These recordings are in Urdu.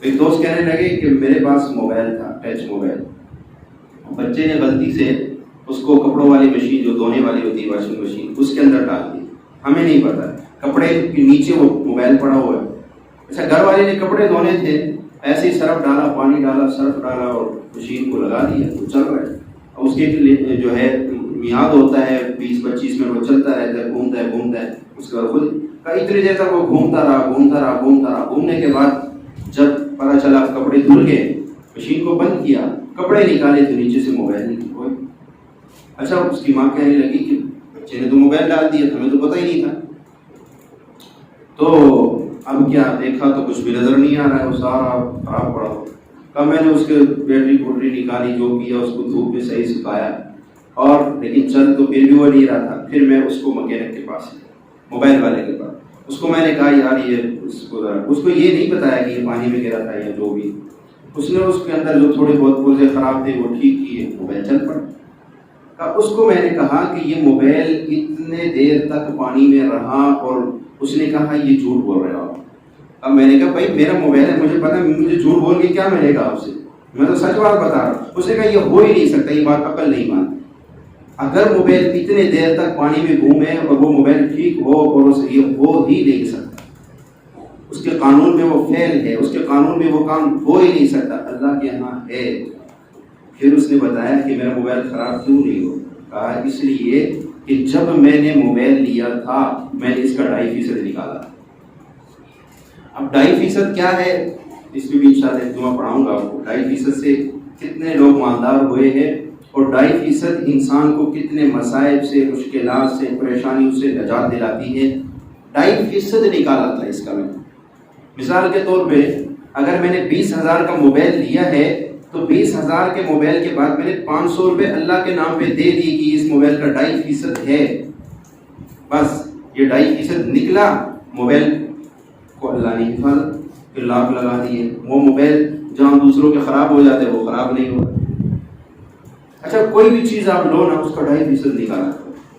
ایک دوست کہنے لگے کہ میرے پاس موبائل تھا، ٹچ موبائل، بچے نے غلطی سے اس کو کپڑوں والی مشین جو دھونے والی ہوتی ہے واشنگ مشین اس کے اندر ڈال دی، ہمیں نہیں پتا، کپڑے کے نیچے وہ موبائل پڑا ہوا ہے۔ اچھا گھر والے نے کپڑے دھونے تھے، ایسے ہی سرف ڈالا، پانی ڈالا، سرف ڈالا اور مشین کو لگا دیا، وہ چل رہا ہے۔ اس کے جو ہے میعاد ہوتا ہے 20-25 منٹ، وہ چلتا رہتا ہے، گھومتا ہے، اس کے بعد خود اتنی دیر تک وہ گھومتا رہا۔ گھومنے کے بعد جب پتا چلا کپڑے دھل گئے، مشین کو بند کیا، کپڑے نکالے تو نیچے سے موبائل نہیں تھا۔ اچھا اس کی ماں کہنے لگی کہ بچے نے تو موبائل ڈال دیا، ہمیں تو پتہ ہی نہیں تھا۔ تو اب کیا دیکھا تو کچھ بھی نظر نہیں آ رہا ہے، وہ سارا خراب پڑا ہوا۔ کب میں نے اس کے بیٹری نکالی، جو کیا اس کو دھوپ میں صحیح سکھایا، اور لیکن چل تو پھر بھی وہ نہیں رہا تھا۔ پھر میں اس کو مکینک کے پاس، موبائل والے کے پاس، اس کو میں نے کہا یار یہ اس کو یہ نہیں بتایا کہ یہ پانی میں گرا تھا یا جو بھی، اس نے اس کے اندر جو تھوڑے بہت پرزے خراب تھے وہ ٹھیک کیے، موبائل چل پڑا۔ اس کو میں نے کہا کہ یہ موبائل اتنے دیر تک پانی میں رہا، اور اس نے کہا یہ جھوٹ بول رہے ہو۔ اب میں نے کہا بھائی میرا موبائل ہے، مجھے پتا ہے، مجھے جھوٹ بول کے کیا ملے گا آپ سے، میں تو سچ بات بتا رہا ہوں۔ اس نے کہا یہ ہو ہی نہیں سکتا، یہ بات عقل نہیں مانتی۔ اگر موبائل اتنے دیر تک پانی میں گھومے اور وہ موبائل ٹھیک ہو، اور یہ ہو ہی نہیں سکتا، اس کے قانون میں وہ فعل ہے، اس کے قانون میں وہ کام ہو ہی نہیں سکتا، اللہ کے یہاں ہے۔ پھر اس نے بتایا کہ میرا موبائل خراب کیوں نہیں ہو، کہا اس لیے کہ جب میں نے موبائل لیا تھا میں نے اس کا 2.5% نکالا۔ اب 2.5% کیا ہے اس میں بھی انشاءاللہ جمعہ پڑھاؤں گا آپ کو، 2.5% سے کتنے لوگ مالدار ہوئے ہیں، اور 2.5% انسان کو کتنے مصائب سے، مشکلات سے، پریشانیوں سے نجات دلاتی ہے۔ 2.5% نکالا تھا اس کا میں۔ مثال کے طور پہ اگر میں نے 20,000 کا موبائل لیا ہے تو 20,000 کے موبائل کے بعد میں نے 500 روپے اللہ کے نام پہ دے دی کہ اس موبائل کا 2.5% ہے، بس یہ 2.5% نکلا، موبائل کو اللہ نے حفاظت، پھر لاک لگا دیے، وہ موبائل جہاں دوسروں کے خراب ہو جاتے وہ خراب نہیں ہوتا۔ اچھا کوئی بھی چیز آپ لو نا، اس کا 2.5% نکالا،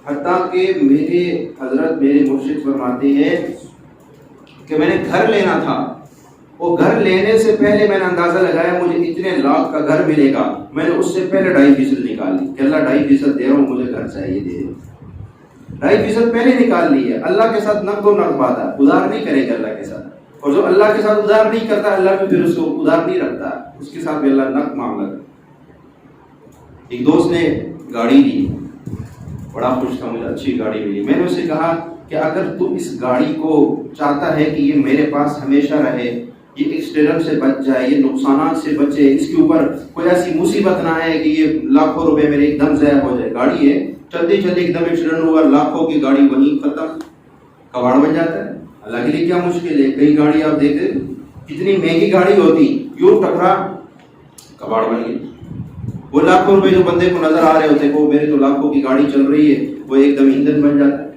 حتیٰ کہ میرے حضرت میرے مرشد فرماتے ہیں کہ میں نے گھر لینا تھا، وہ گھر لینے سے پہلے میں نے اندازہ لگایا مجھے اتنے لاکھ کا گھر ملے گا، میں نے اس سے پہلے 2.5% نکال لی کہ اللہ 2.5% دے رہا ہوں، مجھے گھر چاہیے، دے دے۔ 2.5% پہلے نکال لی ہے۔ اللہ کے ساتھ نقد و نقد بات ہے، ادھار نہیں کرے گا اللہ کے ساتھ، اور جو اللہ کے ساتھ ادھار نہیں کرتا اللہ بھی پھر اس کو ادھار نہیں رکھتا، اس کے ساتھ بھی اللہ نقد معاملہ کرتا۔ ایک دوست نے گاڑی لی، بڑا خوش تھا، مجھے اچھی گاڑی ملی۔ میں نے اسے کہا کہ اگر تو اس گاڑی کو چاہتا ہے کہ یہ میرے پاس ہمیشہ رہے، یہ ایکسیڈنٹ سے بچ جائے، یہ نقصانات سے بچے، اس کے اوپر کوئی ایسی مصیبت نہ آئے کہ یہ لاکھوں روپے میرے ایک دم ضائع ہو جائے، گاڑی ہے چلتے چلتے ایک دم ایکسیڈنٹ ہوا، لاکھوں کی گاڑی وہیں ختم، کباڑ بن جاتا ہے۔ اللہ کے لیے کیا مشکل ہے، کئی گاڑی آپ دیکھتے کتنی مہنگی گاڑی ہوتی، یوں ٹکرا کباڑ بن گئی۔ وہ لاکھوں روپے جو بندے کو نظر آ رہے ہوتے وہ میرے تو لاکھوں کی گاڑی چل رہی ہے، وہ ایک دم ایندھن بن جاتا ہے۔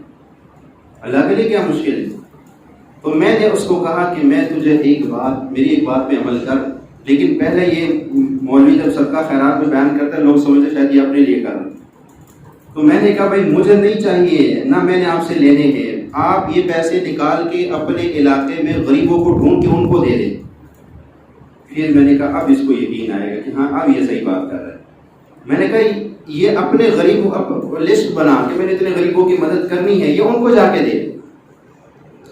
اللہ کے لیے کیا مشکل ہے۔ تو میں نے اس کو کہا کہ میں تجھے میری ایک بات پہ عمل کر، لیکن پہلے یہ مولوی جب صدقہ خیرات میں بیان کرتا ہے لوگ سمجھتے شاید یہ اپنے لیے کر رہے ہیں۔ تو میں نے کہا بھائی مجھے نہیں چاہیے، نہ میں نے آپ سے لینے ہیں، آپ یہ پیسے نکال کے اپنے علاقے میں غریبوں کو ڈھونڈ کے ان کو دے دیں۔ پھر میں نے کہا اب اس کو یقین آئے گا کہ ہاں اب یہ صحیح بات کر رہا ہے۔ میں نے کہا یہ اپنے غریبوں لسٹ بنا کے میں نے اتنے غریبوں کی مدد کرنی ہے، یہ ان کو جا کے دے،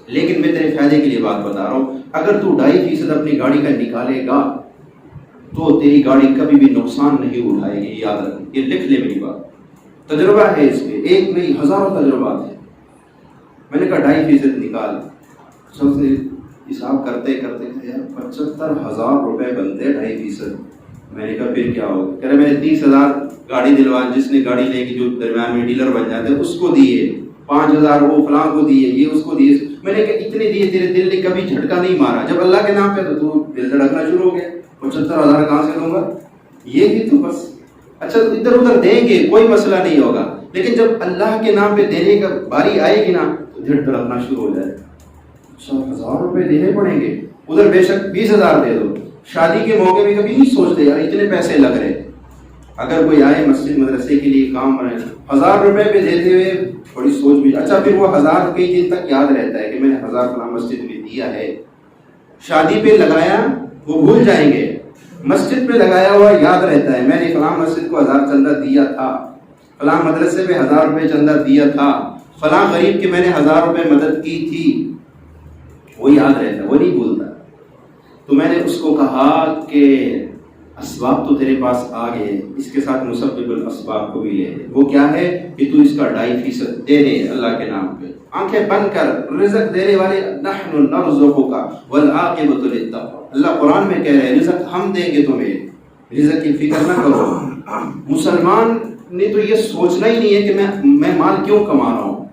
لیکن میں تیرے فائدے کے لیے بات بتا رہا ہوں، اگر تو 2.5% اپنی گاڑی کا نکالے گا تو تیری گاڑی کبھی بھی نقصان نہیں اٹھائے گی، یاد رکھ، یہ لکھ لے میری بات، تجربہ ہے اس پہ، ایک نہیں ہزاروں تجربات ہیں۔ میں نے کہا 2.5% نکال، سب نے حساب کرتے کرتے یار 75,000 روپے بنتے 2.5%۔ میں نے کہا پھر کیا ہوگا، کہہ رہے میں نے 30,000 گاڑی دلوان، جس نے گاڑی لے کے جو درمیان میں ڈیلر بن جاتے اس کو دیے، 5,000 وہ فلاں کو دیے، یہ اس کو دیے۔ میں نے کہا اتنے دیے، تیرے دل نے کبھی جھٹکا نہیں مارا، جب اللہ کے نام پہ تو دل دھڑکنا شروع ہو گیا، 75,000 کہاں سے دوں گا، یہ بھی تو بس اچھا ادھر ادھر دیں گے کوئی مسئلہ نہیں ہوگا، لیکن جب اللہ کے نام پہ دینے کا باری آئے گی نا تو دل دھڑکنا شروع ہو جائے۔ 100,000 روپے دینے پڑیں گے، ادھر بے شک 20,000 دے دو۔ شادی کے موقع میں کبھی نہیں سوچتے یار اتنے پیسے لگ رہے، اگر کوئی آئے مسجد مدرسے کے لیے کام کرے 1,000 روپے پہ دیتے ہوئے تھوڑی سوچ بھی، اچھا پھر وہ 1,000 کئی دن تک یاد رہتا ہے کہ میں نے 1,000 فلاں مسجد میں دیا ہے۔ شادی پہ لگایا وہ بھول جائیں گے. مسجد پہ لگایا ہوا یاد رہتا ہے میں نے فلاں مسجد کو 1000 چندہ دیا تھا، فلاں مدرسے پہ 1000 روپے چندہ دیا تھا، فلاں غریب کی میں نے 1000 روپے مدد کی تھی، وہ یاد رہتا ہے، وہ نہیں بھولتا. تو میں نے اس کو کہا کہ اسباب تو تیرے پاس آ گئے، اس کے ساتھ مسبب الاسباب کو بھی لے لے. وہ کیا ہے کہ تو اس کا 2.5% دے دے اللہ کے نام پہ. آنکھیں بند کر، رزق دینے والے نحن نرزقک والعاقبۃ للتقوی. اللہ قرآن میں کہہ رہے ہیں رزق ہم دیں گے تمہیں، رزق کی فکر نہ کرو. مسلمان نے تو یہ سوچنا ہی نہیں ہے کہ میں مال کیوں کما رہا ہوں.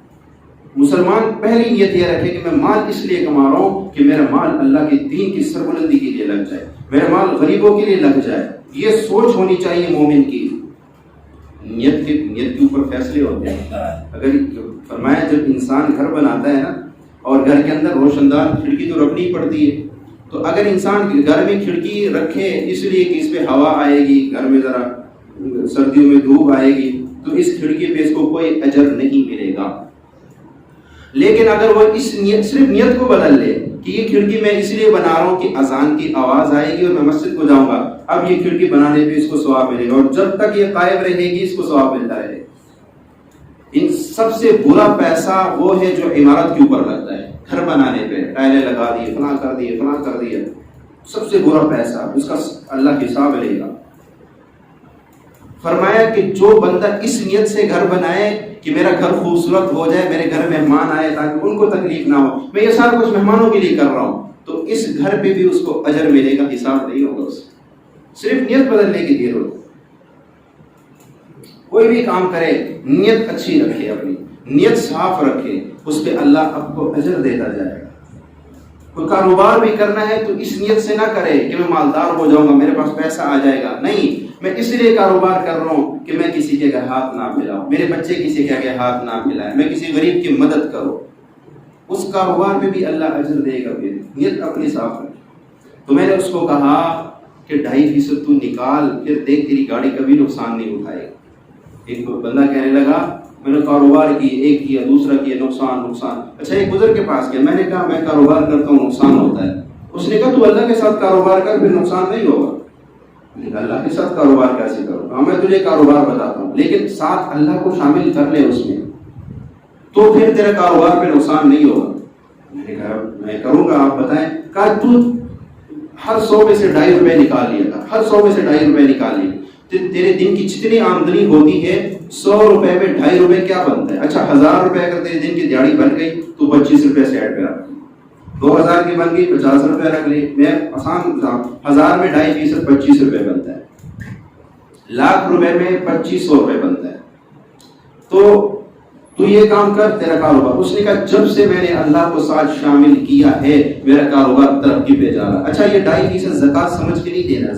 مسلمان پہلی نیت یہ رکھے کہ میں مال اس لیے کما رہا ہوں کہ میرا مال اللہ کے دین کی سربلندی کے لیے لگ جائے، میرا مال غریبوں کے لیے لگ جائے. یہ سوچ ہونی چاہیے مومن کی. نیت کے اوپر فیصلے ہوتے ہیں. اگر فرمایا جب انسان گھر بناتا ہے نا اور گھر کے اندر روشن دار کھڑکی تو رکھنی پڑتی ہے، تو اگر انسان گھر میں کھڑکی رکھے اس لیے کہ اس پہ ہوا آئے گی، گھر میں ذرا سردیوں میں دھوپ آئے گی، تو اس کھڑکی پہ اس کو کوئی اجر نہیں ملے گا. لیکن اگر وہ اس نیت صرف نیت کو بدل لے کہ یہ کھڑکی میں اس لیے بنا رہا ہوں کہ اذان کی آواز آئے گی اور میں مسجد کو جاؤں گا، اب یہ کھڑکی بنانے پہ اس کو ثواب ملے گا اور جب تک یہ قائم رہے گی اس کو ثواب ملتا رہے گا. ان سب سے برا پیسہ وہ ہے جو عمارت کے اوپر لگتا ہے، گھر بنانے پہ ٹائلیں لگا دیے، فلاں کر دیے، فلاں کر دیے. سب سے برا پیسہ، اس کا اللہ حساب لے گا. فرمایا کہ جو بندہ اس نیت سے گھر بنائے کہ میرا گھر خوبصورت ہو جائے، میرے گھر مہمان آئے تاکہ ان کو تکلیف نہ ہو، میں یہ سارا کچھ مہمانوں کے لیے کر رہا ہوں، تو اس گھر پہ بھی اس کو اجر ملے گا، حساب نہیں ہوگا. اس صرف نیت بدلنے کی دیر ہوتی. کوئی بھی کام کرے نیت اچھی رکھے، اپنی نیت صاف رکھے، اس پہ اللہ آپ کو اجر دیتا جائے گا. کوئی کاروبار بھی کرنا ہے تو اس نیت سے نہ کرے کہ میں مالدار ہو جاؤں گا، میرے پاس پیسہ آ جائے گا. نہیں، میں اس لیے کاروبار کر رہا ہوں کہ میں کسی کے ہاتھ نہ ملاؤں، میرے بچے کسی کے ہاتھ نہ ملائے، میں کسی غریب کی مدد کروں. اس کاروبار میں بھی اللہ اجر دے گا. پھر نیت اپنی صاف رکھے. تو میں نے اس کو کہا کہ 2.5% تو نکال، پھر دیکھ تیری گاڑی کبھی نقصان نہیں اٹھائے گا. ایک بندہ کہنے لگا میں نے کاروبار کی، ایک کیا دوسرا کیا، نقصان. اچھا ایک بزرگ کے پاس گیا، میں نے کہا میں کاروبار کرتا ہوں نقصان ہوتا ہے. اس نے کہا تو اللہ کے ساتھ کاروبار کر، پھر نقصان نہیں ہوگا. میں نے کہا اللہ کے ساتھ کاروبار کیسے کروں؟ ہاں میں تجھے کاروبار بتاتا ہوں لیکن ساتھ اللہ کو شامل کر لے اس میں، تو پھر تیرے کاروبار پہ نقصان نہیں ہوگا. میں نے کہا میں کروں گا، آپ بتائیں. کہا تو ہر 100 میں سے 2.5 روپے نکال لیا تھا، ہر 100 میں سے 2.5 روپے نکال لیے. تیرے دن کی جتنی آمدنی ہوتی ہے 100 روپے میں 2.5 روپے کیا بنتا ہے؟ اچھا 1000 روپے اگر تیرے دن کی دیہڑی بن گئی تو 25 روپے سائڈ پہ رکھ، 2000 کی بن گئی 50 روپے رکھ لی. میں آسان 1000 میں 2.5% 25 روپے بنتا ہے، لاکھ روپے میں 2500 روپے بنتا ہے. تو یہ کام کر تیرا کاروبار. اس نے کہا جب سے میں نے اللہ کو ساتھ شامل کیا ہے میرا کاروبار ترقی پہ جا رہا. اچھا یہ 2.5% زکوٰۃ سمجھ کے نہیں دینا.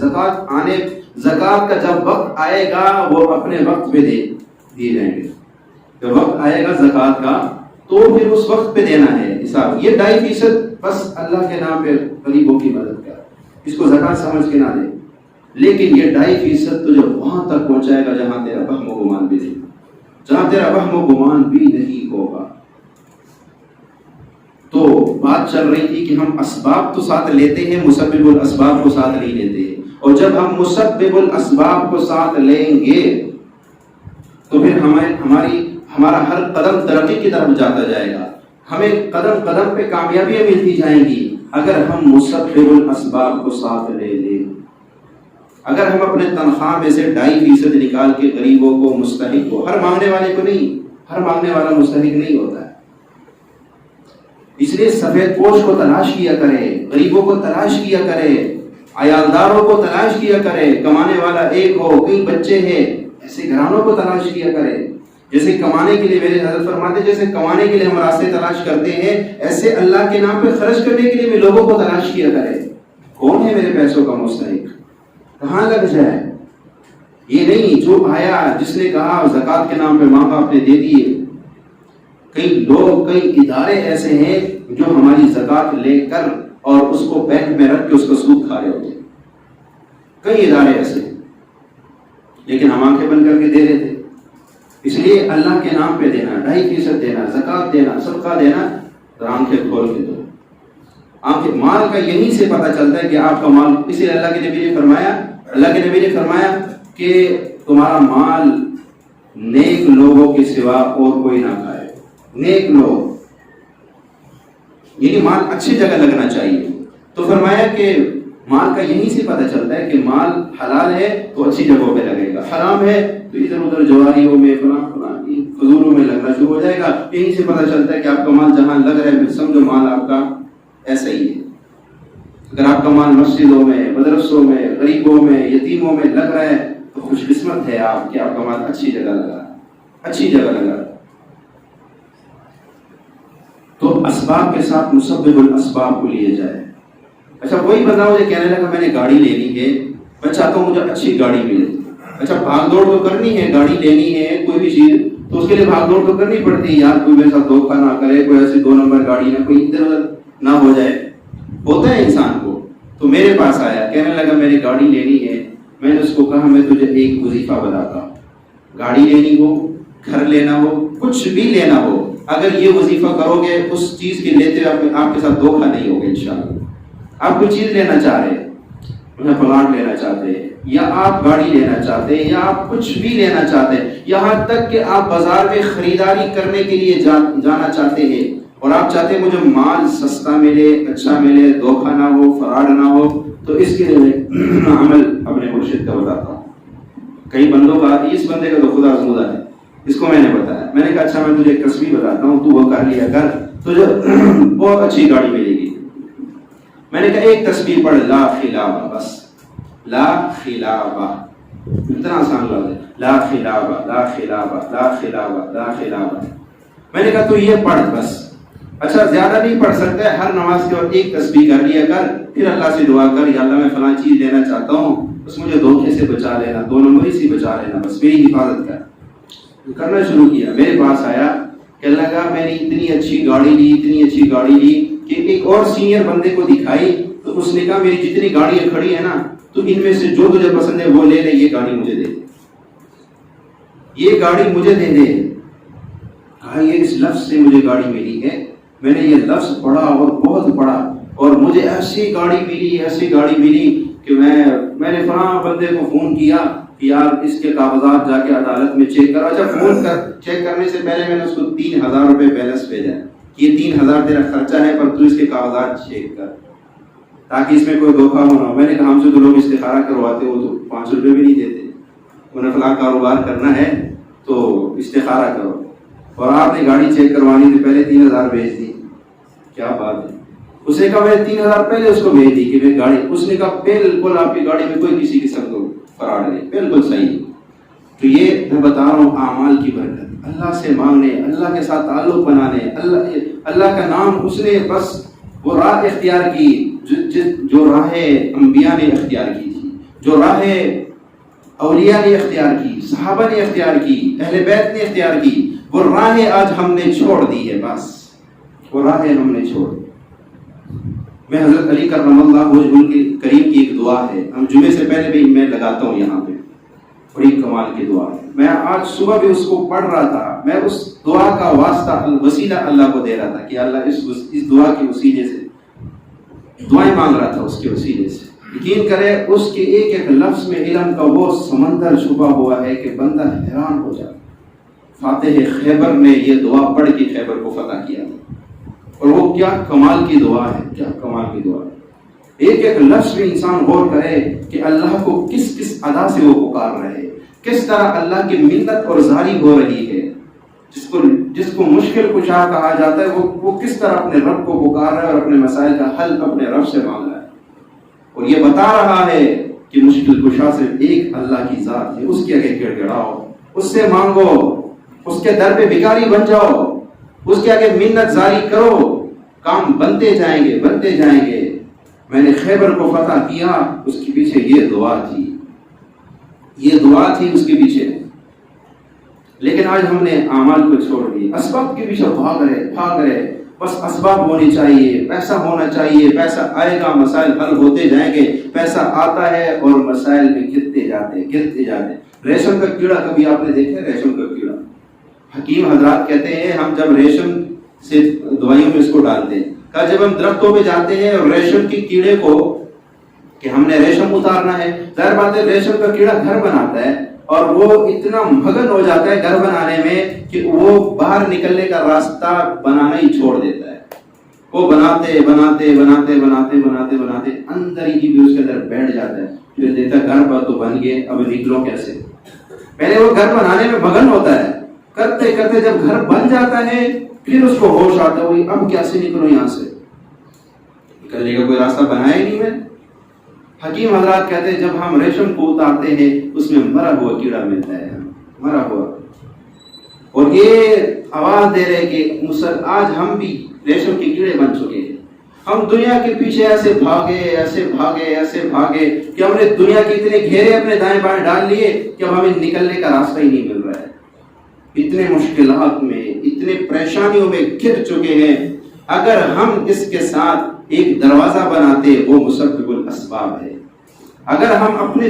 زکوٰۃ کا جب وقت آئے گا وہ اپنے وقت پہ دیے جائیں گے. جب وقت آئے گا زکوٰۃ کا تو پھر اس وقت پہ دینا ہے حساب. یہ 2.5% بس اللہ کے نام پہ غریبوں کی مدد کر، اس کو زکوٰۃ سمجھ کے نہ دے. لیکن یہ 2.5% تو جب وہاں تک پہنچائے گا جہاں تیرا وہم و گمان بھی نہیں، جہاں تیرا وہم و گمان بھی نہیں ہوگا. تو بات چل رہی تھی کہ ہم اسباب تو ساتھ لیتے ہیں، مسبب الاسباب کو ساتھ نہیں لیتے ہیں. اور جب ہم مسبب الاسباب کو ساتھ لیں گے تو پھر ہمارا ہر قدم ترقی کی طرف جاتا جائے گا. ہمیں قدم قدم پہ کامیابیاں ملتی جائیں گی اگر ہم مسبب الاسباب کو ساتھ لے لیں. اگر ہم اپنے تنخواہ میں سے 2.5% نکال کے غریبوں کو، مستحق کو، ہر مانگنے والے کو نہیں، ہر مانگنے والا مستحق نہیں ہوتا ہے. اس لیے سفید پوش کو تلاش کیا کرے، غریبوں کو تلاش کیا کرے، عیالداروں کو تلاش کیا کرے. کمانے والا ایک ہو، کئی بچے ہیں، ایسے گھرانوں کو تلاش کیا کرے. جیسے کمانے کے لیے میرے حضرت فرماتے جیسے کمانے کے لیے ہم راستے تلاش کرتے ہیں، ایسے اللہ کے نام پہ خرچ کرنے کے لیے بھی لوگوں کو تلاش کیا کرے. کون ہے میرے پیسوں کا مستحق، کہاں لگ جائے. یہ نہیں جو آیا جس نے کہا زکوٰۃ کے نام پہ مانگا آپ نے دے دیے. کئی لوگ، کئی ادارے ایسے ہیں جو ہماری زکوٰۃ لے کر اور اس کو بینک میں رکھ کے اس کو سود کھا رہے ہوتے ہیں. کئی ادارے ایسے، لیکن ہم آنکھیں بند کر کے دے رہے تھے. اس لیے اللہ کے نام پہ دینا، 2.5% دینا، زکوٰۃ دینا، صدقہ دینا، تو آنکھیں کھول کے دو. مال کا یہیں سے پتہ چلتا ہے کہ آپ کا مال، اس لیے اللہ کے نبی نے فرمایا کہ تمہارا مال نیک لوگوں کے سوا اور کوئی نہ کھائے. نیک لوگ یعنی مال اچھی جگہ لگنا چاہیے. تو فرمایا کہ مال کا یہیں سے پتہ چلتا ہے کہ مال حلال ہے تو اچھی جگہوں پہ لگے گا، حرام ہے تو ادھر ادھر جواریوں میں فضولوں میں لگنا شروع ہو جائے گا. یہیں سے پتہ چلتا ہے کہ آپ کا مال جہاں لگ رہا ہے سمجھو مال آپ کا ایسا ہی ہے. اگر آپ کا مال مسجدوں میں، مدرسوں میں، غریبوں میں، یتیموں میں لگ رہا ہے تو خوش قسمت ہے آپ کہ آپ کا مال اچھی جگہ لگا ہے، اچھی جگہ لگا ہے. تو اسباب کے ساتھ مسبب الاسباب کو لیے جائے. اچھا وہی بندہ مجھے کہنے لگا میں نے گاڑی لینی ہے، میں چاہتا ہوں مجھے اچھی گاڑی ملے. اچھا بھاگ دوڑ تو کرنی ہے، گاڑی لینی ہے کوئی بھی چیز تو اس کے لیے بھاگ دوڑ تو کرنی پڑتی ہے. یار کوئی میرے ساتھ دھوکہ نہ کرے، کوئی ایسی 2 نمبر گاڑی نہ، کوئی ادھر ادھر نہ ہو جائے، ہوتا ہے انسان کو. تو میرے پاس آیا، کہنے لگا میں نے گاڑی لینی ہے. میں نے اس کو کہا میں تجھے ایک وظیفہ بتاتا ہوں، گاڑی لینی ہو، گھر لینا ہو، کچھ بھی لینا ہو، اگر یہ وظیفہ کرو گے اس چیز کے لیتے آپ کے ساتھ دھوکہ نہیں ہوگا انشاءاللہ. آپ کوئی چیز لینا چاہ رہے ہیں، پلاٹ لینا چاہتے ہیں، یا آپ گاڑی لینا چاہتے ہیں، یا آپ کچھ بھی لینا چاہتے ہیں، یہاں تک کہ آپ بازار میں خریداری کرنے کے لیے جانا چاہتے ہیں اور آپ چاہتے ہیں مجھے مال سستا ملے، اچھا ملے، دھوکہ نہ ہو، فراڈ نہ ہو، تو اس کے لیے عمل اپنے مرشد کا بتاتا ہوں. کئی بندوں کا، اس بندے کا تو خدا آزمودہ ہے، اس کو میں نے بتایا. میں نے کہا اچھا میں تجھے ایک تسبیح بتاتا ہوں، تو وہ کر لیا کر، تجھے بہت اچھی گاڑی ملے گی. میں نے کہا ایک تسبیح پڑھ، لا خلافہ، بس لا خلافہ، اتنا آسان لفظ ہے، لا خلافہ لا خلافہ لا خلافہ لا خلافہ. میں نے کہا تو یہ پڑھ بس. اچھا زیادہ نہیں پڑھ سکتا ہے، ہر نماز کے بعد ایک تسبیح کر لیا کر، پھر اللہ سے دعا کر، یا اللہ میں فلاں چیز لینا چاہتا ہوں، بس مجھے دھوکے سے بچا لینا، 2 نمبری سے بچا لینا، بس میری حفاظت کر. کرنا شروع کیا. میرے پاس آیا کہ اللہ کا میں نے اتنی اچھی گاڑی لی کہ ایک اور سینئر بندے کو دکھائی تو اس نے کہا میری جتنی گاڑیاں کھڑی ہیں نا تو ان میں سے جو تجھے پسند ہے وہ لے لے، یہ گاڑی مجھے دے دے، یہ گاڑی مجھے دے دے. کہا یہ اس لفظ سے مجھے گاڑی ملی ہے. میں نے یہ لفظ پڑھا اور بہت پڑھا اور مجھے ایسی گاڑی ملی کہ میں نے فلاں بندے کو فون کیا کہ یار اس کے کاغذات جا کے عدالت میں چیک کرو. اچھا فون چیک کرنے سے پہلے میں نے اس کو 3000 روپے بیلنس بھیجا کہ یہ 3000 تیرا خرچہ ہے پر تو اس کے کاغذات چیک کر تاکہ اس میں کوئی دھوکہ نہ ہو. میں نے کہا ہم سے تو لوگ استخارہ کرواتے ہو تو 5 روپے بھی نہیں دیتے، انہیں فلاں کاروبار کرنا ہے تو استخارہ کرو، اور آپ نے گاڑی چیک کروانی تھی پہلے 3000 بھیج دی. کیا بات ہے. اس نے کہا میں 3000 پہلے اس کو بھیج دی کہ میں گاڑی. اس نے کہا بالکل آپ کی گاڑی میں کوئی کسی قسم کو فراڈ نہیں، بالکل صحیح. تو یہ میں بتا رہا ہوں اعمال کی برکت، اللہ سے مانگنے، اللہ کے ساتھ تعلق بنانے، اللہ کا نام، اس نے بس وہ راہ اختیار کی جو راہ انبیاء نے اختیار کی تھی، جو راہ اولیاء نے اختیار کی، صحابہ نے اختیار کی، اہل بیت نے اختیار کی، وہ راہ آج ہم نے چھوڑ دی ہے. بس وہ راہ ہم نے چھوڑ دی. میں حضرت علی کرم اللہ وجہہ کے کریم کی ایک دعا ہے، ہم جمعے سے پہلے بھی میں لگاتا ہوں یہاں پہ، بڑی کمال کی دعا ہے. میں آج صبح بھی اس کو پڑھ رہا تھا، میں اس دعا کا واسطہ وسیلہ اللہ کو دے رہا تھا کہ اللہ اس دعا کے وسیلے سے دعائیں مانگ رہا تھا، اس کے وسیلے سے. یقین کرے اس کے ایک ایک لفظ میں علم کا وہ سمندر چھپا ہوا ہے کہ بندہ حیران ہو جاتا. فاتح خیبر نے یہ دعا پڑھ کے خیبر کو فتح کیا تھا، اور وہ کیا کمال کی دعا ہے، کیا کمال کی دعا ہے. ایک ایک لفظ میں انسان غور کرے کہ اللہ کو کس کس ادا سے وہ پکار رہے ہیں، کس طرح اللہ کی منت اور زاری ہو رہی ہے. جس کو مشکل کشا کہا جاتا ہے وہ کس طرح اپنے رب کو پکار رہا ہے اور اپنے مسائل کا حل اپنے رب سے مانگ رہا ہے. اور یہ بتا رہا ہے کہ مشکل کشا صرف ایک اللہ کی ذات ہے، اس کے آگے گڑ گڑاؤ، اس سے مانگو، اس کے در پہ بھکاری بن جاؤ، اس کے آگے منت زاری کرو، کام بنتے جائیں گے بنتے جائیں گے. میں نے خیبر کو فتح کیا، اس کے پیچھے یہ دعا تھی، یہ دعا تھی اس کے پیچھے. لیکن آج ہم نے اعمال کو چھوڑ دی، اسباب کے پیچھے بھاگ رہے. بس اسباب ہونے چاہیے، پیسہ ہونا چاہیے، پیسہ آئے گا مسائل حل ہوتے جائیں گے. پیسہ آتا ہے اور مسائل میں گرتے جاتے. ریشم کا کیڑا کبھی آپ نے دیکھا؟ ریشم کا کیڑا، حکیم حضرات کہتے ہیں ہم جب ریشم سے دوائیوں میں اس کو ڈالتے ہیں، کہا جب ہم درختوں پہ جاتے ہیں اور ریشم کی کیڑے کو کہ ہم نے ریشم اتارنا ہے، ظاہر بات ہے ریشم کا کیڑا گھر بناتا ہے اور وہ اتنا مگن ہو جاتا ہے گھر بنانے میں کہ وہ باہر نکلنے کا راستہ بنانا ہی چھوڑ دیتا ہے. وہ بناتے بناتے بناتے بناتے بناتے بناتے اندر ہی بھی اس کے اندر بیٹھ جاتا ہے. پھر دیتا گھر پر تو بن گئے، اب نکلو کیسے. پہلے وہ گھر بنانے میں مگن ہوتا ہے، کرتے کرتے جب گھر بن جاتا ہے پھر اس کو ہوش آتا ہے اب کیسے نکلو یہاں سے، نکلنے کا کوئی راستہ بنایا ہی نہیں میں. حکیم حضرات کہتے ہیں جب ہم ریشم کو اتارتے ہیں اس میں مرا ہوا کیڑا ملتا ہے، مرا ہوا، اور یہ آواز دے رہے کہ آج ہم بھی ریشم کے کیڑے بن چکے ہیں. ہم دنیا کے پیچھے ایسے بھاگے ایسے بھاگے ایسے بھاگے کہ ہم نے دنیا کے اتنے گھیرے اپنے دائیں بائیں ڈال لیے کہ اب ہمیں نکلنے کا راستہ ہی نہیں مل رہا ہے. اتنے مشکلات میں اتنے پریشانیوں میں گر چکے ہیں. اگر ہم اس کے ساتھ ایک دروازہ بناتے وہ مسبب الاسباب ہے. اگر ہم اپنے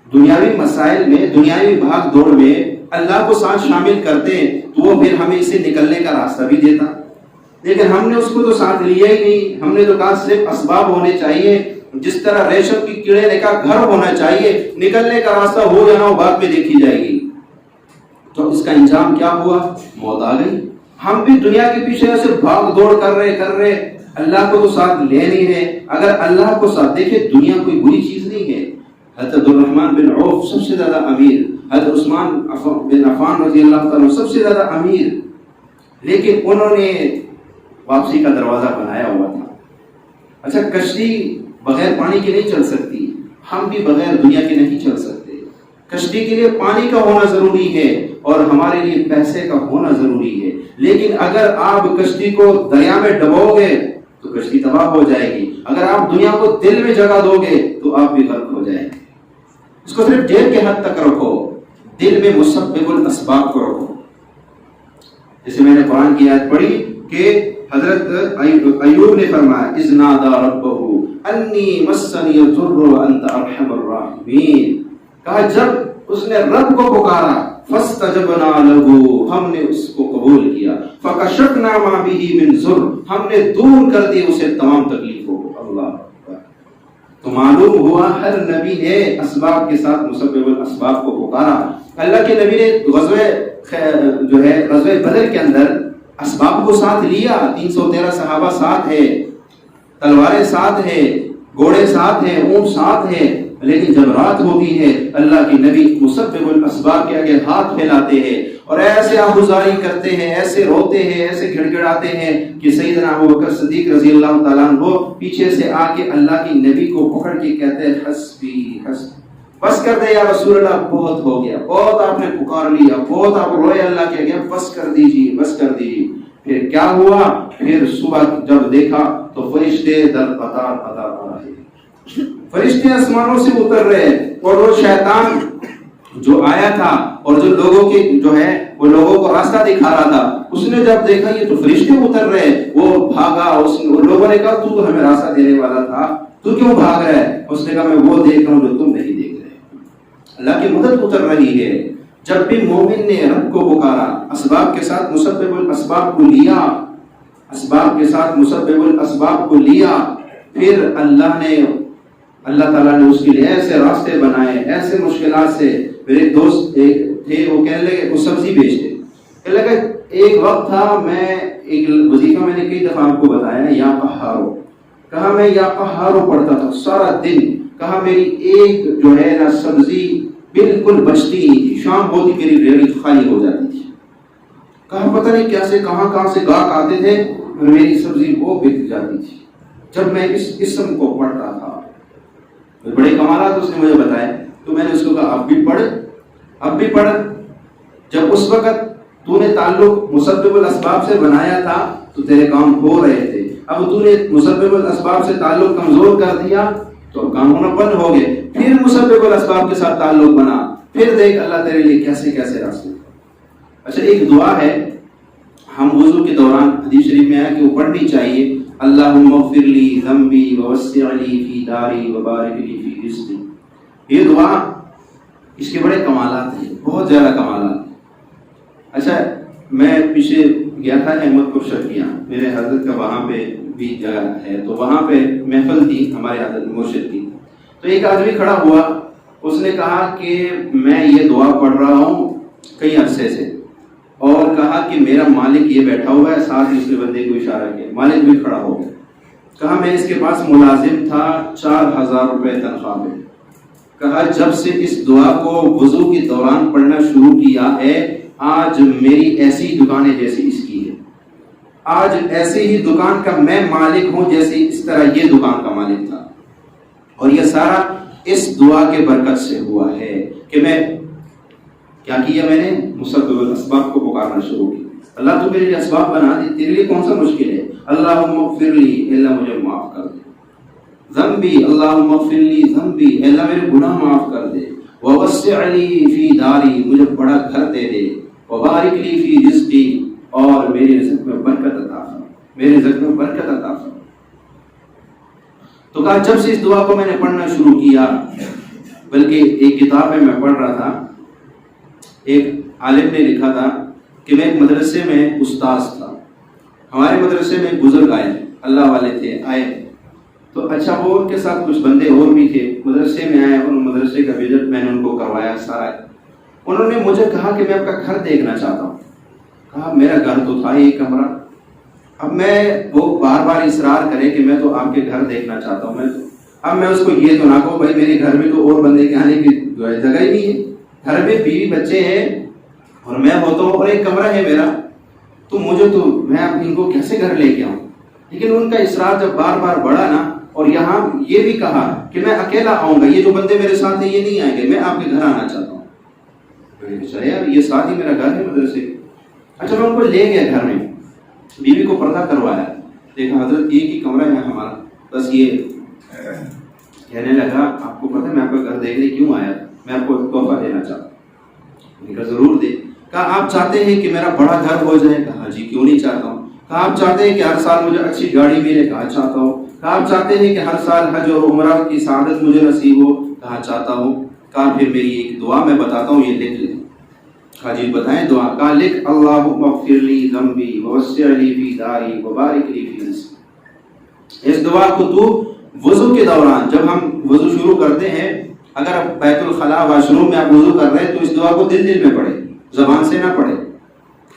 دنیاوی مسائل میں دنیاوی بھاگ دوڑ میں اللہ کو ساتھ شامل کرتے تو وہ پھر ہمیں اسے نکلنے کا راستہ بھی دیتا، لیکن ہم نے اس کو تو ساتھ لیا ہی نہیں. ہم نے تو کہا صرف اسباب ہونے چاہیے، جس طرح ریشم کی کیڑے نے کہا گھر ہونا چاہیے، نکلنے کا راستہ ہو یا نہ ہو بعد میں دیکھی جائے گی. تو اس کا انجام کیا ہوا؟ موت آ گئی. ہم بھی دنیا کے پیچھے ایسے بھاگ دوڑ کر رہے اللہ کو تو ساتھ لے نہیں رہے. اگر اللہ کو ساتھ دیکھے دنیا کوئی بری چیز نہیں ہے. حضرت عبدالرحمن بن عوف سب سے زیادہ امیر، حضرت عثمان بن عفان رضی اللہ تعالیٰ سب سے زیادہ امیر، لیکن انہوں نے واپسی کا دروازہ بنایا ہوا تھا. اچھا کشتی بغیر پانی کے نہیں چل سکتی، ہم بھی بغیر دنیا کے نہیں چل سکتے. کشتی کے لیے پانی کا ہونا ضروری ہے اور ہمارے لیے پیسے کا ہونا ضروری ہے. لیکن اگر آپ کشتی کو دریا میں ڈبو گے تو کشتی تباہ ہو جائے گی. اگر آپ دنیا کو دل میں جگہ دو گے تو آپ بھی غرق ہو جائیں گے. اس کو صرف جیب کے حد تک رکھو، دل میں مسبب الاسباب کو رکھو. جیسے میں نے قرآن کی آیت پڑھی کہ حضرت ایوب نے فرمایا اذ نادى ربه انی مسنی الضر وانت ارحم الراحمین. کہا جب اس نے رب کو پکارا فاستجبنا له، ہم نے اس کو قبول کیا. فکشفنا ما به من ضر، ہم نے دور کر دی اسے تمام تکلیفوں کو. اللہ تو معلوم ہوا ہر نبی نے اسباب کے ساتھ مسبب الاسباب کو پکارا. اللہ کے نبی نے غزوہ بدر کے اندر اسباب کو ساتھ لیا. 313 صحابہ ساتھ ہے، تلواریں ساتھ ہے، گھوڑے ساتھ ہیں، اونٹ ساتھ ہے. لیکن جب رات ہوتی ہے اللہ کے نبی مسبب الاسباب کے آگے ہاتھ پھیلاتے ہیں اور ایسے آہوزاری کرتے ہیں، ایسے روتے ہیں، ایسے گھڑ گھڑاتے ہیں کہ سیدنا ابوبکر صدیق رضی اللہ تعالیٰ عنہ پیچھے سے آ کے اللہ کے نبی کو پکڑ کے کہتے ہیں حسبی حسبی، بس کر دے یا رسول اللہ، بہت ہو گیا، بہت آپ نے پکار لیا، بہت آپ روئے اللہ کے آگے، بس کر دیجیے بس کر دیجیے. پھر کیا ہوا؟ پھر صبح جب دیکھا تو فرشتے در قطار قطار آ رہے ہیں، فرشتے آسمانوں سے اتر رہے ہیں. اور وہ شیطان جو آیا تھا اور جو لوگوں کے وہ لوگوں کو راستہ دکھا رہا تھا، اس نے جب دیکھا یہ تو فرشتے اتر رہے ہیں، وہ بھاگا. لوگوں نے کہا تو ہمیں راستہ دینے والا تھا، تو کیوں بھاگ رہا ہے؟ اس نے کہا میں وہ دیکھ رہا ہوں جو تم نہیں دیکھ رہے. اللہ کی مدد اتر رہی ہے. جب بھی مومن نے رب کو پکارا، اسباب کے ساتھ مسبب الاسباب کو لیا، اسباب کے ساتھ مسبب الاسباب کو لیا، پھر اللہ تعالیٰ نے اس کے لیے ایسے راستے بنائے، ایسے مشکلات سے. میرے دوست تھے، وہ کہنے لگے وہ سبزی بیچتے، کہنے لگا ایک وقت تھا، میں ایک وظیفہ میں نے کئی دفعہ آپ کو بتایا یا قہارو، کہا میں یا قہارو پڑھتا تھا سارا دن. کہا میری ایک نا سبزی بالکل بچتی نہیں تھی، شام ہوتی میری ریڑھی خالی ہو جاتی تھی. کہا پتہ نہیں کیسے کہاں سے گاہک آتے تھے اور میری سبزی وہ بک جاتی تھی جب میں اس قسم کو پڑھ رہا تھا. بڑے کمالات اس نے مجھے بتائے. تو میں نے اس کو کہا اب بھی پڑھ. جب اس وقت تو نے تعلق مسبب الاسباب سے بنایا تھا تو تیرے کام ہو رہے تھے. اب تو نے مسبب الاسباب سے تعلق کمزور کر دیا تو کام ہونا بند ہو گئے. پھر مسبب الاسباب کے ساتھ تعلق بنا، پھر دیکھ اللہ تیرے لیے کیسے کیسے راستے. اچھا ایک دعا ہے ہم وضو کے دوران حدیث شریف میں ہے کہ وہ پڑھنی چاہیے، اللہم اغفر لی ذنبی ووسع لی فی داری وبارک لی فی رزقی. یہ دعا اس کے بڑے کمالات ہیں، بہت زیادہ کمالات ہیں. اچھا میں پیچھے گیا تھا احمد پور شرقیہ، میرے حضرت کا وہاں پہ بھی جگہ ہے، تو وہاں پہ محفل تھی ہمارے حضرت مرشد کی. تو ایک آدمی کھڑا ہوا، اس نے کہا کہ میں یہ دعا پڑھ رہا ہوں کئی عرصے سے، اور کہا کہ میرا مالک یہ بیٹھا ہوا ہے. ساتھ ہی اس نے بندے کو اشارہ کیا، مالک بھی کھڑا ہو گیا. کہا میں اس کے پاس ملازم تھا 4000 روپے تنخواہ پہ. کہا جب سے اس دعا کو وضو کے دوران پڑھنا شروع کیا ہے، آج میری ایسی دکان ہے جیسی اس کی ہے. آج ایسے ہی دکان کا میں مالک ہوں جیسے اس طرح یہ دکان کا مالک تھا. اور یہ سارا اس دعا کے برکت سے ہوا ہے کہ میں کیا کیا، میں نے مسبب الاسباب کو پکارنا شروع کیا. اللہ تو میرے لیے اسباب بنا دے، تیرے لیے کون سا مشکل ہے. اللہم اغفر لی، اللہ مجھے معاف کر دے. ذنبی، اللہم اغفر لی ذنبی، اللہ میرے گناہ معاف کر دے. ووسع لی فی داری، مجھے بڑا گھر دے دے. وبارک لی فی رزقی، اور میرے رزق میں برکت عطا فرما، میرے رزق میں برکت عطا فرما. تو کہا جب سے اس دعا کو میں نے پڑھنا شروع کیا، بلکہ ایک کتاب میں پڑھ رہا تھا، ایک عالم نے لکھا تھا کہ میں ایک مدرسے میں استاذ تھا. ہمارے مدرسے میں بزرگ آئے، اللہ والے تھے، آئے تو اچھا وہ ان کے ساتھ کچھ بندے اور بھی تھے، مدرسے میں آئے اور مدرسے کا وزٹ میں نے ان کو کروایا سارا. انہوں نے مجھے کہا کہ میں آپ کا گھر دیکھنا چاہتا ہوں. کہا میرا گھر تو تھا ایک کمرہ. اب میں وہ بار بار اصرار کرے کہ میں تو آپ کے گھر دیکھنا چاہتا ہوں، اب میں اس کو یہ تو نہ کہوں بھائی میرے گھر میں تو اور بندے کے آنے کی جگہ ہی نہیں ہے، گھر میں بیوی بچے ہیں اور میں ہوتا ہوں اور ایک کمرہ ہے میرا، تو مجھے تو میں ان کو کیسے گھر لے کے آؤں. لیکن ان کا اصرار جب بار بار بڑھا نا، اور یہاں یہ بھی کہا کہ میں اکیلا آؤں گا، یہ جو بندے میرے ساتھ ہیں یہ نہیں آئیں گے، میں آپ کے گھر آنا چاہتا ہوں. چلے یار یہ ساتھ ہی میرا گھر ہے مدرسے. اچھا میں ان کو لے گیا گھر میں، بیوی کو پردہ کروایا، دیکھا حضرت ایک ہی کمرہ ہے ہمارا، بس یہ کہنے لگا آپ کو پتہ ہے میں آپ کا گھر دیکھنے کیوں آیا، میں آپ کو تحفہ دینا چاہتا ہوں. میں نے کہا ضرور دے. کہا آپ چاہتے ہیں کہ میرا بڑا گھر ہو جائے؟ کہا جی کیوں نہیں چاہتا ہوں. کہا آپ چاہتے ہیں کہ ہر سال مجھے اچھی گاڑی ملے؟ کہا چاہتا ہوں. کہا آپ چاہتے ہیں کہ ہر سال حج اور عمرہ کی سعادت مجھے نصیب ہو؟ کہا چاہتا ہوں. کہا پھر میری ایک دعا میں بتاتا ہوں، یہ لکھ لیں. کہا جی بتائیں دعا. کہا لکھ اللہم اغفر لی ذنبی ووسع لی فی داری وبارک لی فی رزقی. اس دعا کو تو وضو کے دوران، جب ہم وضو شروع کرتے ہیں، اگر بیت الخلاء واش روم میں آپ وضو کر رہے ہیں تو اس دعا کو دل دل میں پڑھیں، زبان سے نہ پڑھیں.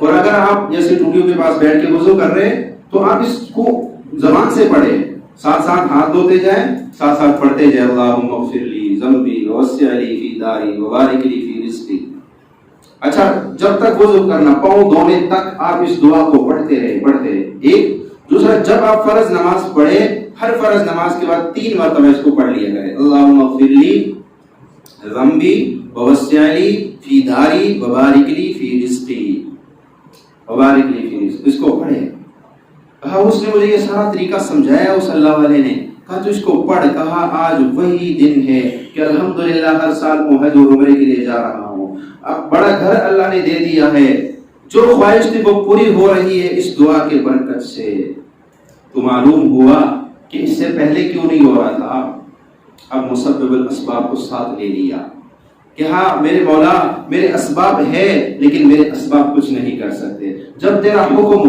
اور اگر آپ جیسے ٹوٹیوں کے پاس بیٹھ کے وضو کر رہے ہیں تو آپ اس کو زبان سے پڑھیں، ساتھ ساتھ ہاتھ دھوتے جائیں، ساتھ ساتھ پڑھتے جائیں اللہم اغفر لی ذنبی ووسع لی فی داری وبارک لی فی رزقی. اچھا جب تک وضو کرنا، پاؤں دھونے تک آپ اس دعا کو پڑھتے رہے. ایک دوسرا، جب آپ فرض نماز پڑھے، ہر فرض نماز کے بعد 3 مرتبہ اس کو پڑھ لیا کرے. اللہم اغفر لی ذنبی ووسع لی فی داری وبارک لی فی رزقی، وبارک لی فی رزقی. اس کو پڑھے. کہا اس نے مجھے یہ سارا طریقہ سمجھایا اس اللہ والے نے. کہا تو اس کو پڑھ. کہا آج وہی دن ہے کہ الحمدللہ ہر سال حج اور عمرے کے لیے جا رہا ہوں. اب بڑا گھر اللہ نے دے دیا ہے، جو خواہش تھی وہ پوری ہو رہی ہے اس دعا کے برکت سے. تو معلوم ہوا کہ اس سے پہلے کیوں نہیں ہو رہا تھا. اب مسبب الاسباب کو ساتھ لے لیا کہ ہاں میرے مولا میرے اسباب ہے لیکن میرے اسباب کچھ نہیں کر سکتے. جب تیرا حکم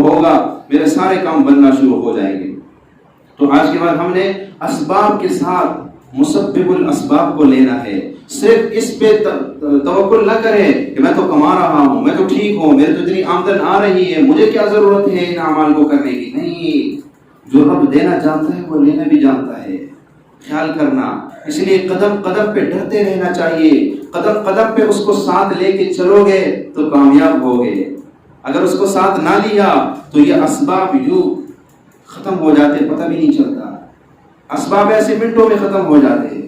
ہوگا میرے سارے کام بننا شروع ہو جائیں گے. تو آج کے بعد ہم نے اسباب کے ساتھ مسبب الاسباب کو لینا ہے. صرف اس پہ توکل نہ کرے کہ میں تو کما رہا ہوں، میں تو ٹھیک ہوں، میرے تو اتنی آمدن آ رہی ہے، مجھے کیا ضرورت ہے ان اعمال کو کرنے کی. نہیں، جو رب دینا جانتا ہے وہ لینا بھی جانتا ہے. خیال کرنا. اس لیے قدم قدم پہ ڈرتے رہنا چاہیے. قدم قدم پہ اس کو ساتھ لے کے چلو گے تو کامیاب ہوگے. اگر اس کو ساتھ نہ لیا تو یہ اسباب یوں ختم ہو جاتے، پتہ بھی نہیں چلتا. اسباب ایسے منٹوں میں ختم ہو جاتے ہیں.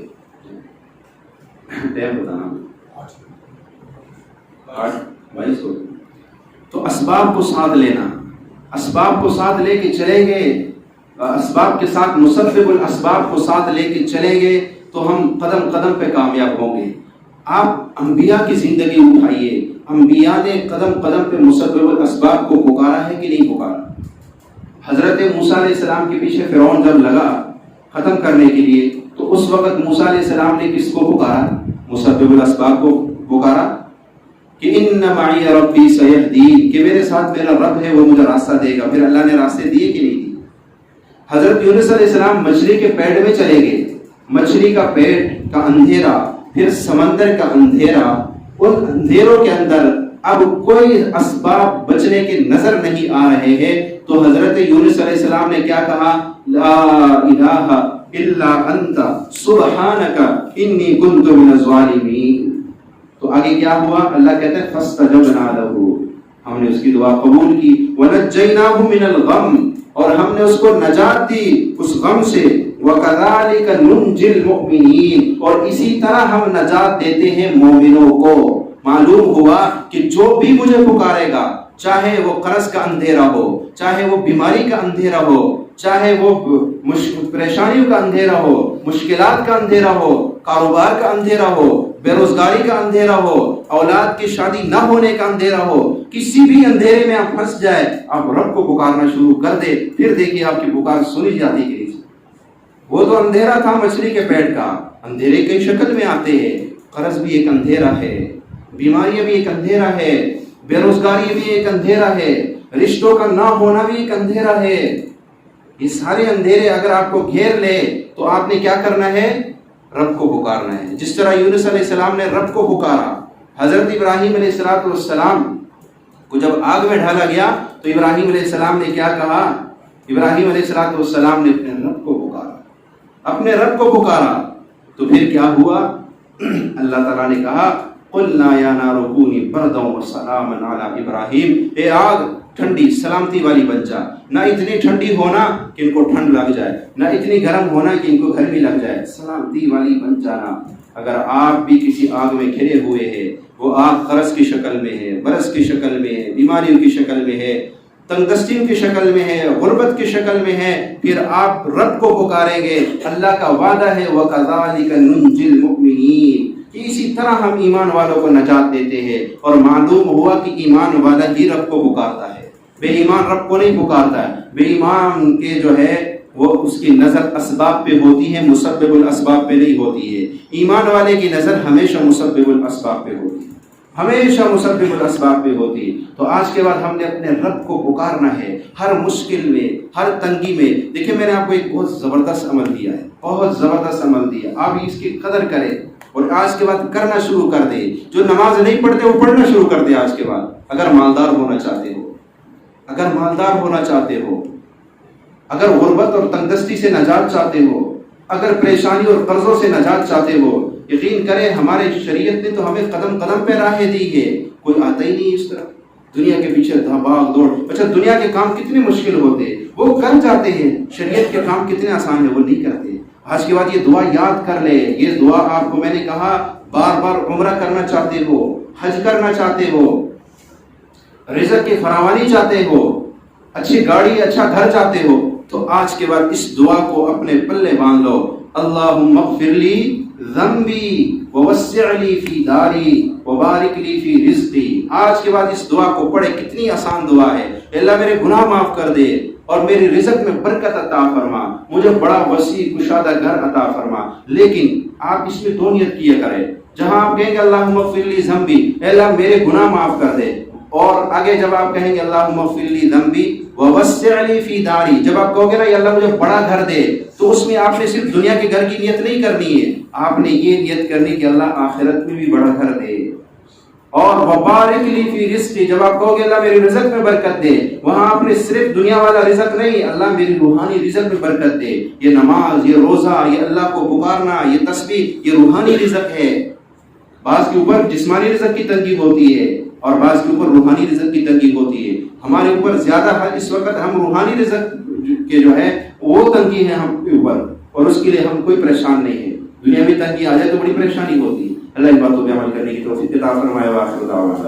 ٹائم بتانا 8:22 ہو. تو اسباب کو ساتھ لینا، اسباب کو ساتھ لے کے چلیں گے، اسباب کے ساتھ مسبب الاسباب کو ساتھ لے کے چلیں گے تو ہم قدم قدم پہ کامیاب ہوں گے. آپ انبیاء کی زندگی اٹھائیے، انبیاء نے قدم قدم پہ مسبب الاسباب کو پکارا ہے کہ نہیں پکارا. حضرت موسیٰ علیہ السلام کے پیچھے فرعون جب لگا ختم کرنے کے لیے تو اس وقت موسیٰ علیہ السلام نے کس کو پکارا؟ مسبب الاسباب کو پکارا. کہ ان معی ربی سیہدین، کہ میرے ساتھ میرا رب ہے وہ مجھے راستہ دے گا۔ پھر اللہ نے راستے دیے کہ نہیں دیے؟ حضرت یونس علیہ السلام مچھلی کے پیٹ میں چلے گئے، مچھلی کا پیٹ کا اندھیرا، پھر سمندر کا اندھیرا، ان اندھیروں کے اندر اب کوئی اسباب بچنے کے نظر نہیں آ رہے ہیں، تو حضرت یونس علیہ السلام نے کیا کہا؟ لا الہ الا انت سبحانک انی کنت من الظالمین۔ تو آگے کیا ہوا؟ اللہ کہتے ہیں فاستجبنا لہ، ہم نے اس کی دعا قبول کی، ونجیناہ من الغم، اور ہم نے اس کو نجات دی اس غم سے، وَكَذَلِكَ نُنْجِي الْمُؤْمِنِينَ، اور اسی طرح ہم نجات دیتے ہیں مومنوں کو۔ معلوم ہوا کہ جو بھی مجھے پکارے گا، چاہے وہ قرض کا اندھیرا ہو، چاہے وہ بیماری کا اندھیرا ہو، چاہے وہ پریشانیوں کا اندھیرا ہو، مشکلات کا اندھیرا ہو، کاروبار کا اندھیرا ہو، بے روزگاری کا اندھیرا ہو، اولاد کی شادی نہ ہونے کا اندھیرا ہو، کسی بھی اندھیرے میں آپ پھنس جائے، آپ رب کو پکارنا شروع کر دے، پھر دیکھیے آپ کی پکار سنی جاتی کہ نہیں۔ وہ تو اندھیرا تھا مچھلی کے پیٹ کا، اندھیرے کی شکل میں آتے ہیں، قرض بھی ایک اندھیرا ہے، بیماریاں بھی ایک اندھیرا ہے، بے روزگاری بھی ایک اندھیرا ہے، رشتوں کا نہ ہونا بھی ایک اندھیرا ہے۔ یہ سارے اندھیرے اگر آپ کو گھیر لے تو آپ نے کیا کرنا ہے؟ رب کو پکارنا ہے۔ جس طرح یونس علیہ السلام نے رب کو پکارا، حضرت ابراہیم علیہ السلام کو جب آگ میں ڈالا گیا تو ابراہیم علیہ السلام نے کیا کہا؟ ابراہیم علیہ السلام نے اپنے رب کو پکارا، اپنے رب کو پکارا، تو پھر کیا ہوا؟ اللہ تعالیٰ نے کہا قُلْنَا يَا نَارُ كُونِي بَرْدًا وَسَلَامًا عَلَىٰ إِبْرَاهِيمَ، اے آگ ٹھنڈی سلامتی والی بن جا، نہ اتنی ٹھنڈی ہونا کہ ان کو ٹھنڈ لگ جائے، نہ اتنی گرم ہونا کہ ان کو گرمی لگ جائے، سلامتی والی بن جانا۔ اگر آپ بھی کسی آگ میں گھرے ہوئے ہیں، وہ آگ قرض کی شکل میں ہے، برس کی شکل میں ہے، بیماریوں کی شکل میں ہے، تنگدستیوں کی شکل میں ہے، غربت کی شکل میں ہے، پھر آپ رب کو پکاریں گے، اللہ کا وعدہ ہے وَكَذَلِكَ نُنْجِي الْمُؤْمِنِينَ، کہ اسی طرح ہم ایمان والوں کو نجات دیتے ہیں۔ اور معلوم ہوا کہ ایمان والا ہی رب کو پکارتا ہے، بے ایمان رب کو نہیں پکارتا ہے۔ بے ایمان کے جو ہے وہ اس کی نظر اسباب پہ ہوتی ہے، مسبب الاسباب پہ نہیں ہوتی ہے۔ ایمان والے کی نظر ہمیشہ مسبب الاسباب پہ ہوتی ہے، ہمیشہ مسبب الاسباب پہ ہوتی ہے۔ تو آج کے بعد ہم نے اپنے رب کو پکارنا ہے، ہر مشکل میں، ہر تنگی میں۔ دیکھیں میں نے آپ کو ایک بہت زبردست عمل دیا ہے، بہت زبردست عمل دیا، آپ اس کی قدر کریں اور آج کے بعد کرنا شروع کر دیں۔ جو نماز نہیں پڑھتے وہ پڑھنا شروع کر دیں آج کے بعد۔ اگر مالدار ہونا چاہتے ہو، اگر مالدار ہونا چاہتے ہو، اگر غربت اور تنگدستی سے نجات چاہتے ہو، اگر پریشانی اور قرضوں سے نجات چاہتے ہو، یقین کریں ہمارے شریعت نے تو ہمیں قدم قدم پہ راہیں دی ہے، کوئی آتا ہی نہیں اس طرح دنیا کے پیچھے بھاگ دوڑ۔ اچھا دنیا کے کام کتنے مشکل ہوتے ہیں وہ کر جاتے ہیں، شریعت کے کام کتنے آسان ہیں وہ نہیں کرتے۔ آج کے بعد یہ دعا یاد کر لے، یہ دعا آپ کو میں نے کہا بار بار عمرہ کرنا چاہتے ہو، حج کرنا چاہتے ہو، رزق کی فراوانی چاہتے ہو، اچھی گاڑی اچھا گھر چاہتے ہو، تو آج کے بعد اس دعا کو اپنے پلے باندھ لو۔ اللہم اغفر لی ذنبی ووسع لی فی داری وبارک لی فی رزقی۔ آج کے بعد اس دعا کو پڑھے، کتنی آسان دعا ہے۔ اللہ میرے گناہ معاف کر دے اور میری رزق میں برکت عطا فرما، مجھے بڑا وسیع کشادہ گھر عطا فرما۔ لیکن آپ اس میں دو نیت کیا کریں، جہاں آپ کہیں گے اللہم اغفر لی ذنبی، اے اللہ میرے گناہ معاف کر دے، اور آگے جب آپ کہیں گے اللہم اغفر لی ذنبی ووسع لی فی داری، جب آپ کہو گے نا یا اللہ مجھے بڑا گھر دے، تو اس میں آپ نے صرف دنیا کے گھر کی نیت نہیں کرنی ہے، آپ نے یہ نیت کرنی کہ اللہ آخرت میں بھی بڑا گھر دے۔ اور وبارک لی فی رزقی، جب آپ کہو گے اللہ میری رزق میں برکت دے، وہاں آپ نے صرف دنیا والا رزق نہیں، اللہ میری روحانی رزق میں برکت دے۔ یہ نماز، یہ روزہ، یہ اللہ کو پکارنا، یہ تسبیح، یہ روحانی رزق ہے۔ بعض کے اوپر جسمانی رزق کی تنگی ہوتی ہے اور بعض کے اوپر روحانی رزق کی تنگی ہوتی ہے۔ ہمارے اوپر زیادہ اس وقت ہم روحانی رزق کے جو ہے وہ تنگی ہے ہم کے اوپر، اور اس کے لیے ہم کوئی پریشان نہیں ہے۔ دنیا میں تنگی آ جائے تو بڑی پریشانی ہوتی ہے۔ اللہ ان باتوں پہ عمل کرنے کی توفیق عطا فرمائے۔ وآخر دعوانا